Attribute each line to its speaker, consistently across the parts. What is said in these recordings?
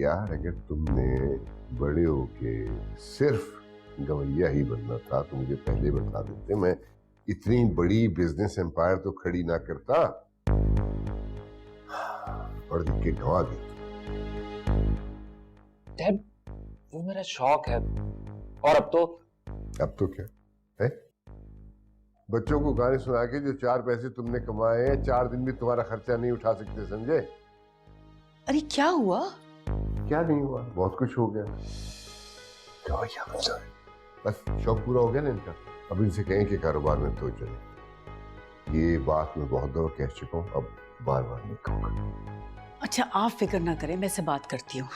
Speaker 1: यार अगर तुमने बड़े होके सिर्फ गवैया ही बनना था तो मुझे पहले बता देते, मैं इतनी बड़ी बिजनेस एम्पायर तो खड़ी ना करता, पढ़ लिख के गवा देता।
Speaker 2: डैड, वो मेरा शौक है। और अब
Speaker 1: तो क्या है? बच्चों को गाने सुना के जो 4 पैसे तुमने कमाए हैं, 4 दिन भी तुम्हारा खर्चा नहीं उठा सकते, समझे?
Speaker 3: अरे क्या हुआ?
Speaker 1: क्या नहीं हुआ, बहुत कुछ हो गया। बस शौक पूरा हो गया ना इनका। अब इनसे कहें कि कारोबार में तो चले। ये बात मैं बहुत दफा कह चुका हूँ, अब बार बार नहीं कहूँगा।
Speaker 3: अच्छा आप फिक्र ना करें, मैं से बात करती हूँ।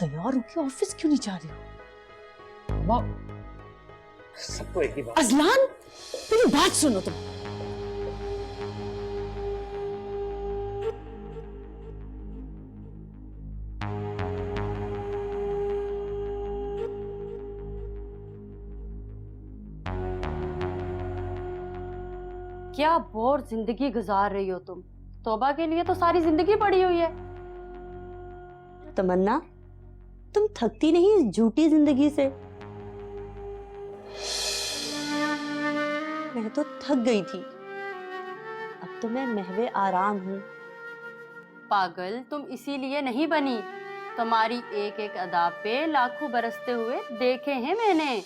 Speaker 3: तैयार होके ऑफिस क्यों नहीं जा रही हो?
Speaker 2: मम्मा, सबको एक ही बात।
Speaker 3: अजलान, मेरी बात सुनो तुम।
Speaker 4: क्या बोर जिंदगी गुजार रही हो तुम। तौबा के लिए तो सारी जिंदगी पड़ी हुई है।
Speaker 5: तमन्ना, तुम थकती नहीं इस झूठी जिंदगी से? मैं तो थक गई थी, अब तो मैं महवे आराम हूँ।
Speaker 4: पागल, तुम इसीलिए नहीं बनी। तुम्हारी एक एक अदा पे लाखों बरसते हुए देखे हैं मैंने।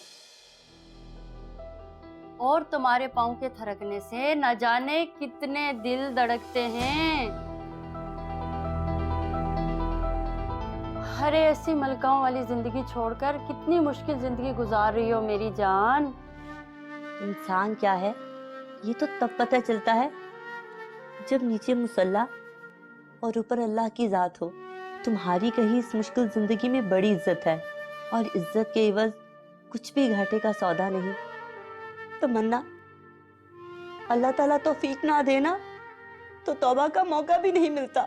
Speaker 4: और तुम्हारे पाँव के थरकने से न जाने कितने दिल धड़कते हैं। अरे ऐसी मलकाओं वाली जिंदगी छोड़कर कितनी मुश्किल जिंदगी गुजार रही हो मेरी जान।
Speaker 5: इंसान क्या है ये तो तब पता चलता है जब नीचे मुसल्ला और ऊपर अल्लाह की जात हो। तुम्हारी कहीं इस मुश्किल जिंदगी में बड़ी इज्जत है, और इज्जत के एवज कुछ भी घाटे का सौदा नहीं। तमन्ना, अल्लाह ताला तौफीक ना देना तो तौबा का मौका भी नहीं मिलता।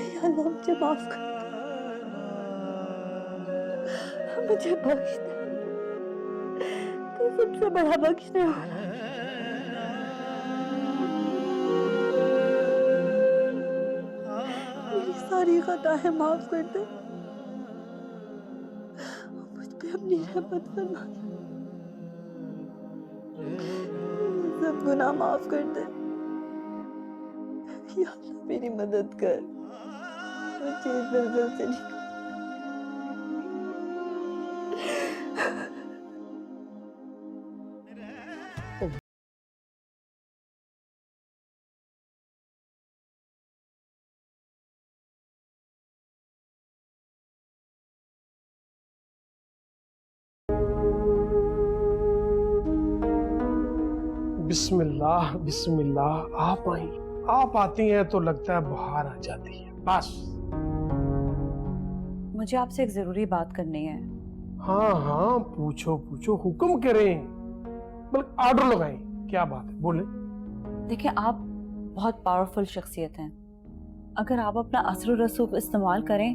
Speaker 5: या अल्लाह मुझे माफ कर, मुझे बख्श दे, तो सबसे बड़ा बख्शने वाला। मेरी सारी खताएं माफ कर दे, मुझ पे अपनी रहमत फरमा दे, सब गुनाह माफ कर दे। या अल्लाह मेरी मदद कर, मुझे इस दलदल से निकाल।
Speaker 6: बिस्मिल्लाह बिस्मिल्लाह। आप आती हैं तो लगता है बाहर आ जाती है। बस
Speaker 7: मुझे आपसे एक जरूरी बात करनी है।
Speaker 6: हाँ हाँ, पूछो पूछो, हुक्म करें, बल्कि ऑर्डर लगाएं। क्या बात है, बोले।
Speaker 7: देखिए, आप बहुत पावरफुल शख्सियत हैं। अगर आप अपना असर और रसूख इस्तेमाल करें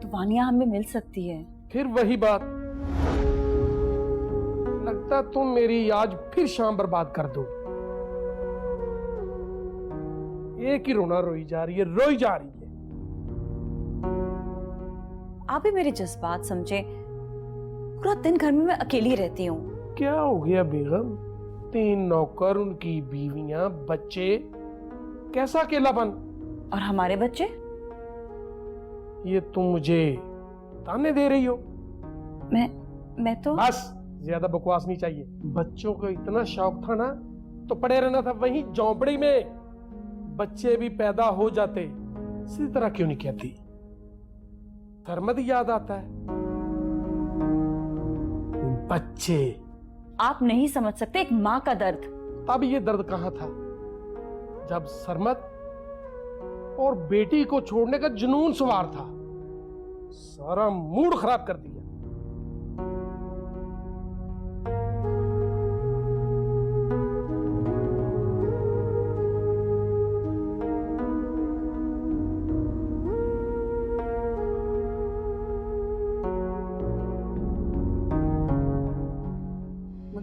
Speaker 7: तो वानिया हमें मिल सकती है।
Speaker 6: फिर वही बात, लगता तुम मेरी आज फिर शाम बर्बाद कर दो। एक ही रोना रोई जा रही है।
Speaker 7: आप भी मेरे जज्बात समझे। पूरा दिन घर में मैं अकेली रहती हूँ।
Speaker 6: क्या हो गया बेगम? 3 नौकर, उनकी बीवियां, बच्चे, कैसा अकेलापन?
Speaker 7: और हमारे बच्चे?
Speaker 6: ये तुम मुझे ताने दे रही हो?
Speaker 7: मैं तो
Speaker 6: बस, ज्यादा बकवास नहीं चाहिए। बच्चों को इतना शौक था ना तो पड़े रहना था वहीं झोंपड़ी में। बच्चे भी पैदा हो जाते, इसी तरह क्यों नहीं कहती? सरमद याद आता है। बच्चे,
Speaker 7: आप नहीं समझ सकते एक माँ का दर्द।
Speaker 6: अब ये दर्द कहाँ था जब सरमद और बेटी को छोड़ने का जुनून सवार था। सारा मूड खराब कर दिया।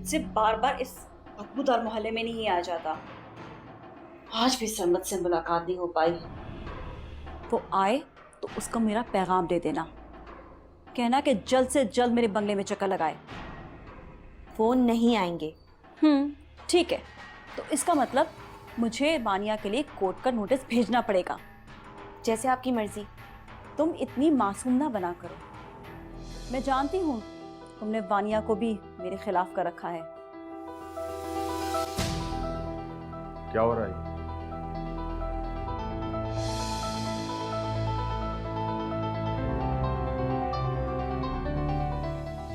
Speaker 7: मुझसे बार बार इस बदबूदार मोहल्ले में नहीं आया जाता। आज भी सरमत से मुलाकात नहीं हो पाई। वो आए तो उसको मेरा पैगाम दे देना, कहना कि जल्द से जल्द मेरे बंगले में चक्कर लगाए।
Speaker 5: फोन नहीं आएंगे।
Speaker 7: ठीक है, तो इसका मतलब मुझे वानिया के लिए कोर्ट का नोटिस भेजना पड़ेगा।
Speaker 5: जैसे आपकी मर्जी।
Speaker 7: तुम इतनी मासूम ना बना करो। मैं जानती हूँ तुमने वानिया को भी मेरे खिलाफ कर रखा है।
Speaker 8: क्या हो रहा है?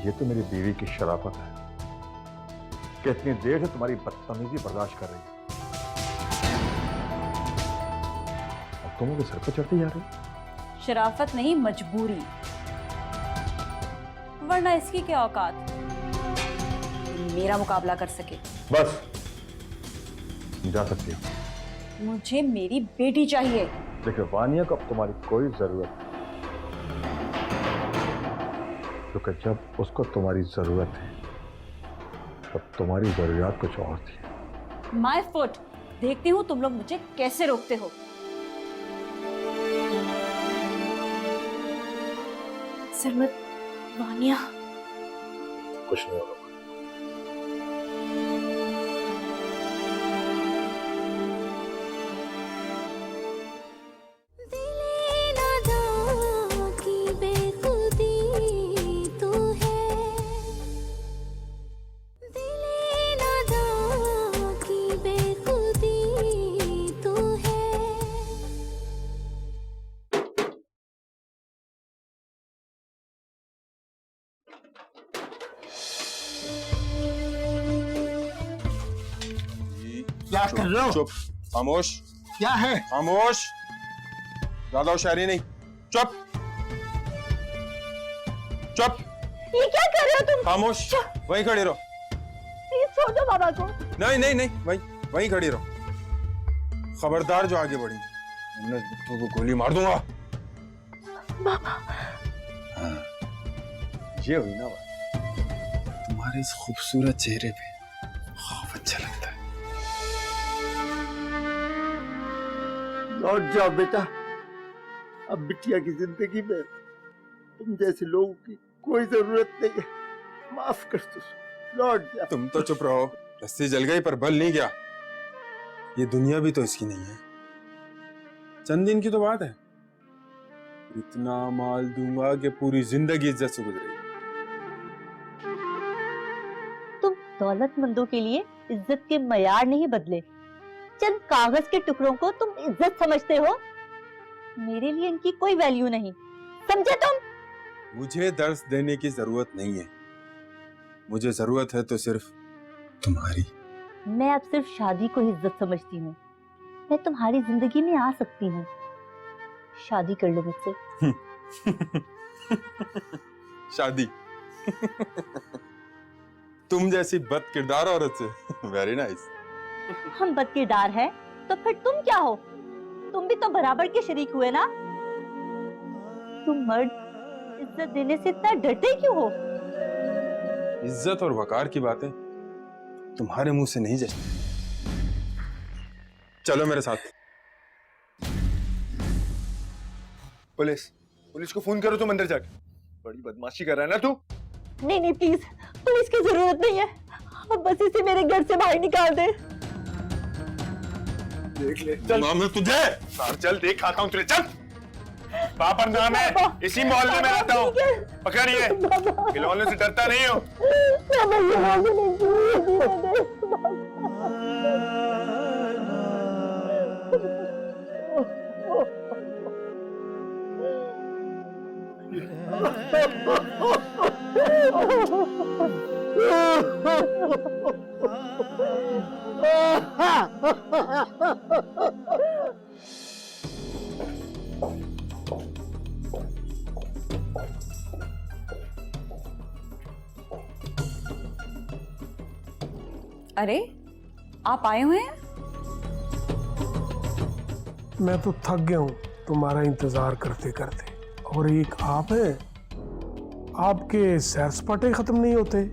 Speaker 8: ये तो मेरी बीवी की शराफत है कि इतनी देर से तुम्हारी बदतमीजी बर्दाश्त कर रही है और तुम उनके सर पर चढ़ती जा रही।
Speaker 7: शराफत नहीं, मजबूरी, वरना इसकी क्या औकात मेरा मुकाबला कर सके।
Speaker 8: बस जा सकती हो।
Speaker 7: मुझे मेरी बेटी चाहिए।
Speaker 8: देखिए वानिया को अब तुम्हारी कोई जरूरत नहीं, क्योंकि जब उसको तुम्हारी जरूरत है तब तुम्हारी जरूरियात कुछ और थी।
Speaker 7: माय फुट, देखती हूँ तुम लोग मुझे कैसे रोकते हो।
Speaker 5: सरमत, वानिया।
Speaker 8: कुछ नहीं होगा।
Speaker 9: क्या कर रहे हो?
Speaker 10: चुप, खामोश।
Speaker 9: क्या है?
Speaker 10: खामोश, ज्यादा होशियारी नहीं। चुप चुप।
Speaker 5: ये क्या कर रहे हो तुम?
Speaker 10: खामोश, वहीं खड़ी रहो।
Speaker 5: प्लीज छोड़ दो बाबा को।
Speaker 10: नहीं नहीं नहीं, वहीं खड़ी रहो। खबरदार जो आगे बढ़ी, मैं बिट्टू को गोली मार दूंगा।
Speaker 5: बाबा।
Speaker 10: हाँ, ये हुई ना बात। तुम्हारे इस खूबसूरत चेहरे पे खौफ अच्छा लगता है।
Speaker 9: लौट जाओ बेटा। अब बिटिया की जिंदगी में तुम जैसे लोगों की कोई जरूरत नहीं है। माफ कर दो, लौट जा।
Speaker 10: तुम तो चुप रहो। रस्सी जल गई पर बल नहीं गया। ये दुनिया भी तो इसकी नहीं है। चंद दिन की तो बात है, इतना माल दूंगा कि पूरी जिंदगी इज्जत से गुजरेगी।
Speaker 5: तुम दौलतमंदों के लिए इज्जत के मयार नहीं बदले। चंद कागज के टुकड़ों को तुम इज्जत समझते हो। मेरे लिए इनकी कोई वैल्यू नहीं, समझे तुम?
Speaker 10: मुझे दर्स देने की जरूरत नहीं है। मुझे जरूरत है तो सिर्फ तुम्हारी।
Speaker 5: मैं अब सिर्फ शादी को ही इज्जत समझती हूँ। मैं तुम्हारी जिंदगी में आ सकती हूँ। शादी कर लो मुझसे।
Speaker 10: शादी? तुम जैसी बद किरदार औरत से। Very nice.
Speaker 5: हम बदकिरदार हैं, तो फिर तुम क्या हो? तुम भी तो बराबर के शरीक हुए ना। तुम मर्द इज्जत देने से इतना डरते क्यों हो?
Speaker 10: इज्जत और वकार की बातें तुम्हारे मुंह से नहीं जचती। चलो मेरे साथ।
Speaker 8: पुलिस को फोन करो तुम अंदर जाके। बड़ी बदमाशी कर रहा है ना तू।
Speaker 5: नहीं नहीं प्लीज, पुलिस की जरूरत नहीं है। अब बस इसे मेरे घर से बाहर निकाल दे।
Speaker 8: देख ले चल।
Speaker 10: मैं तुझे
Speaker 8: चल देख खाता हूँ तुझे। चल, पापड़ नाम है, इसी मोहल्ले में रहता हूँ। पकड़िए, खिलौने से डरता नहीं हूँ।
Speaker 7: अरे आप आए हुए हैं?
Speaker 6: मैं तो थक गया हूँ तुम्हारा इंतजार करते करते। और एक आप है, आपके सैर सपाटे खत्म नहीं होते।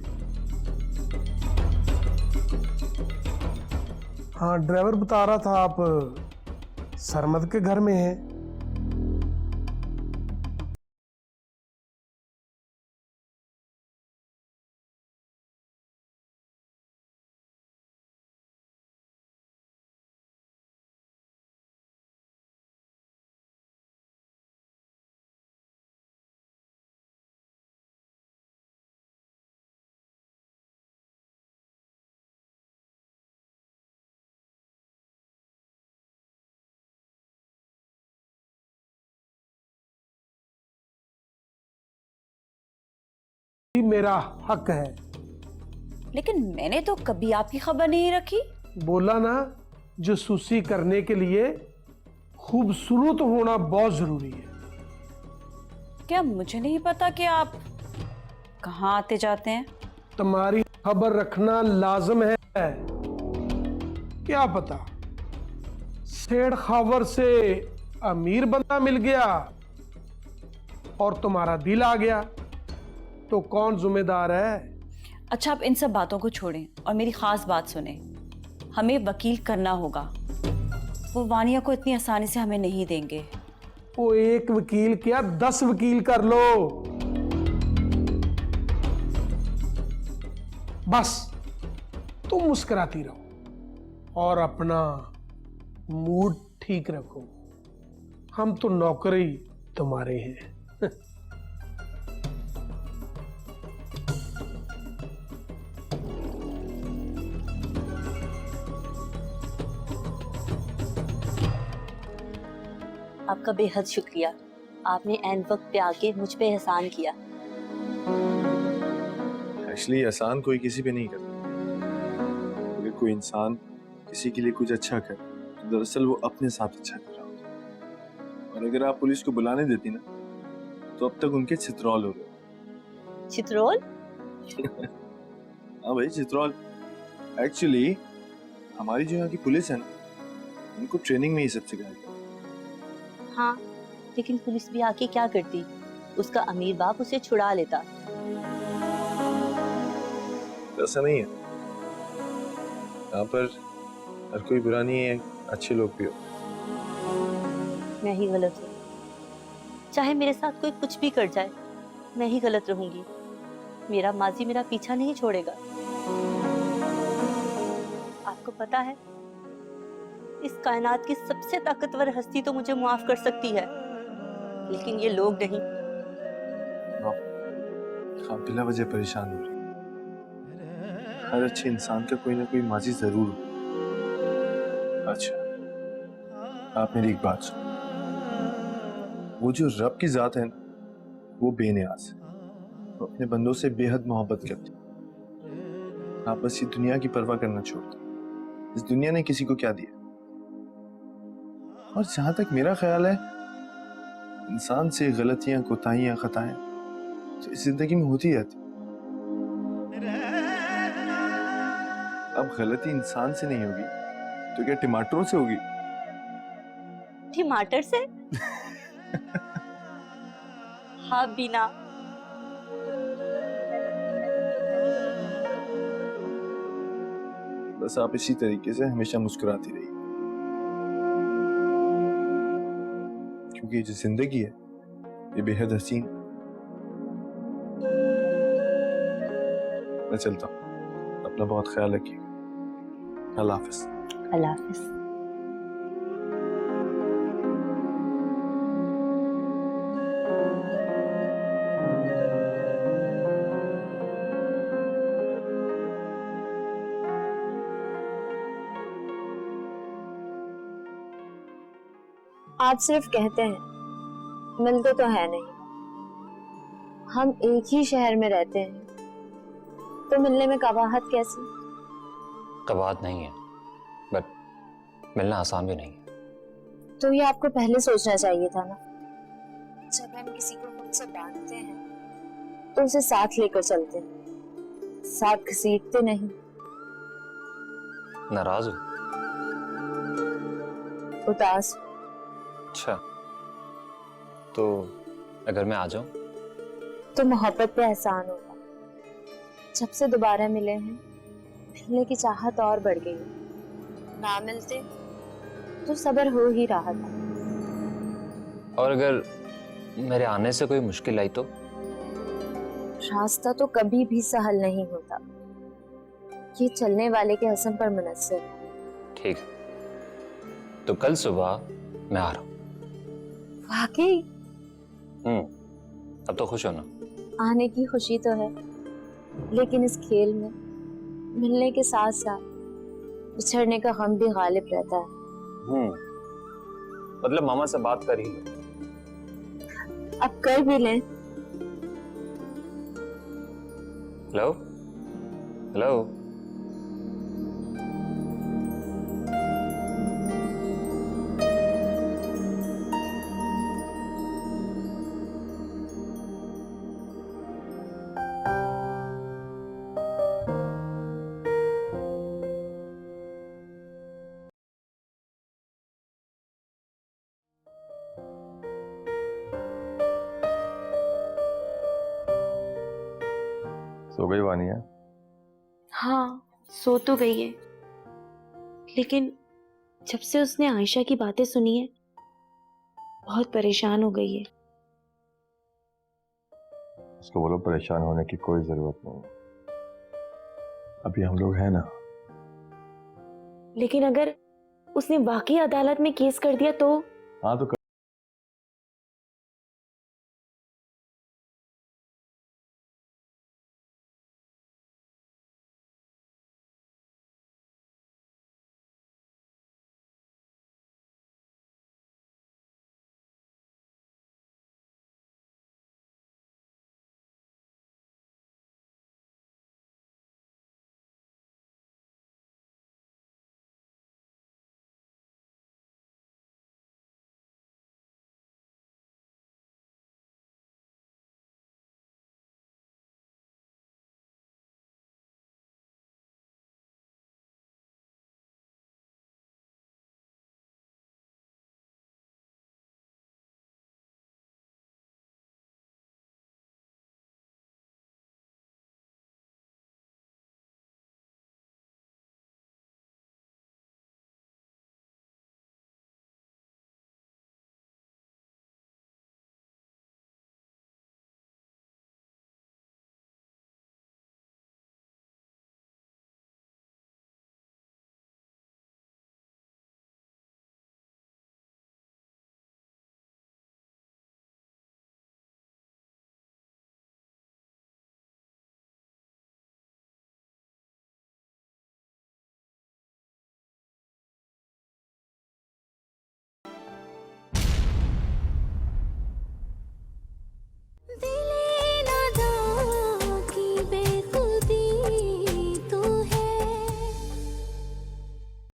Speaker 6: हाँ, ड्राइवर बता रहा था आप सरमद के घर में हैं। मेरा हक है।
Speaker 7: लेकिन मैंने तो कभी आपकी खबर नहीं रखी।
Speaker 6: बोला ना, जासूसी करने के लिए खूबसूरत होना बहुत जरूरी है।
Speaker 7: क्या मुझे नहीं पता कि आप कहाँ आते जाते हैं?
Speaker 6: तुम्हारी खबर रखना लाजम है। क्या पता सेठ खावर से अमीर बंदा मिल गया और तुम्हारा दिल आ गया, तो कौन जिम्मेदार है?
Speaker 7: अच्छा, आप इन सब बातों को छोड़ें और मेरी खास बात सुने। हमें वकील करना होगा। वो वानिया को इतनी आसानी से हमें नहीं देंगे।
Speaker 6: वो एक वकील क्या 10 वकील कर लो। बस तुम मुस्कुराती रहो और अपना मूड ठीक रखो। हम तो नौकर ही तुम्हारे हैं।
Speaker 5: आपका बेहद शुक्रिया। आपने ऐन वक्त पे आके मुझ पे एहसान किया।
Speaker 11: एक्चुअली एहसान कोई किसी पे नहीं करता। अगर कोई इंसान किसी के लिए कुछ अच्छा करे तो दरअसल वो अपने साथ अच्छा कर रहा होता है। और अगर आप पुलिस को बुलाने देती ना तो अब तक उनके चित्रोल हो गए।
Speaker 5: चित्रोल?
Speaker 11: हाँ भाई, चित्रोल। एक्चुअली हमारी जो यहाँ की पुलिस है ना, उनको ट्रेनिंग में ये सब सिखाया गया।
Speaker 5: हाँ, लेकिन पुलिस भी आके क्या करती? उसका अमीर बाप उसे छुड़ा लेता।
Speaker 11: ऐसा नहीं है, यहाँ पर हर कोई बुरा नहीं है, अच्छे लोग भी हो।
Speaker 5: मैं ही गलत हूँ। चाहे मेरे साथ कोई कुछ भी कर जाए, मैं ही गलत रहूंगी। मेरा माजी मेरा पीछा नहीं छोड़ेगा। आपको पता है, इस कायनात की सबसे ताकतवर हस्ती तो मुझे माफ कर सकती है, लेकिन ये लोग नहीं।
Speaker 11: आप बिला वजह परेशान हो रही। हर अच्छे इंसान का कोई ना कोई माजी जरूर हो। अच्छा, आप मेरी एक बात सुनो। वो जो रब की जात है ना, वो बेनियाज है। वो अपने बंदों से बेहद मोहब्बत करती है। आप बस ये दुनिया की परवाह करना छोड़ दो। इस दुनिया ने किसी को क्या दिया? और जहां तक मेरा ख्याल है, इंसान से गलतियां, कोताहियां, खताएं तो इस जिंदगी में होती रहती। अब गलती इंसान से नहीं होगी तो क्या टमाटरों से होगी?
Speaker 5: टमाटर से? हाँ बीना।
Speaker 11: बस आप इसी तरीके से हमेशा मुस्कुराती रहिए, क्योंकि जो जिंदगी है ये बेहद हसीन है। मैं चलता हूँ, अपना बहुत ख्याल रखिएगा। अल्लाह हाफिज।
Speaker 5: अल्लाह हाफिज।
Speaker 12: आप सिर्फ कहते हैं, मिलते तो है नहीं। हम एक ही शहर में रहते हैं, तो मिलने में कबाहत कैसी?
Speaker 2: कबाहत नहीं है, बट मिलना आसान भी नहीं है।
Speaker 12: तो ये आपको पहले सोचना चाहिए था ना। जब हम किसी को खुद से बांधते हैं तो उसे साथ लेकर चलते हैं, साथ घसीटते नहीं।
Speaker 2: नाराज हो?
Speaker 12: उदास।
Speaker 2: अच्छा, तो अगर मैं आ जाऊं?
Speaker 12: तो मोहब्बत पे एहसान होगा। जब से दोबारा मिले हैं, मिलने की चाहत और बढ़ गई। ना मिलते तो सब्र हो ही रहा था।
Speaker 2: और अगर मेरे आने से कोई मुश्किल आई तो?
Speaker 12: रास्ता तो कभी भी सहल नहीं होता, ये चलने वाले के हसन पर मुनस्सिर है।
Speaker 2: ठीक है, तो कल सुबह मैं आ रहा हूँ।
Speaker 12: वाकई?
Speaker 2: अब तो खुश हो ना?
Speaker 12: आने की खुशी तो है, लेकिन इस खेल में मिलने के साथ साथ बिछड़ने का गम भी गालिब रहता है।
Speaker 2: मतलब मामा से बात कर ही लो।
Speaker 12: अब कर भी लें।
Speaker 2: Hello hello.
Speaker 11: सो गई वानिया?
Speaker 12: हाँ, सो तो गई है, लेकिन जब से उसने आयशा की बातें सुनी है बहुत परेशान हो गई है।
Speaker 11: उसको बोलो परेशान होने की कोई जरूरत नहीं, अभी हम लोग हैं ना।
Speaker 12: लेकिन अगर उसने वाकई अदालत में केस कर दिया तो?
Speaker 11: हाँ तो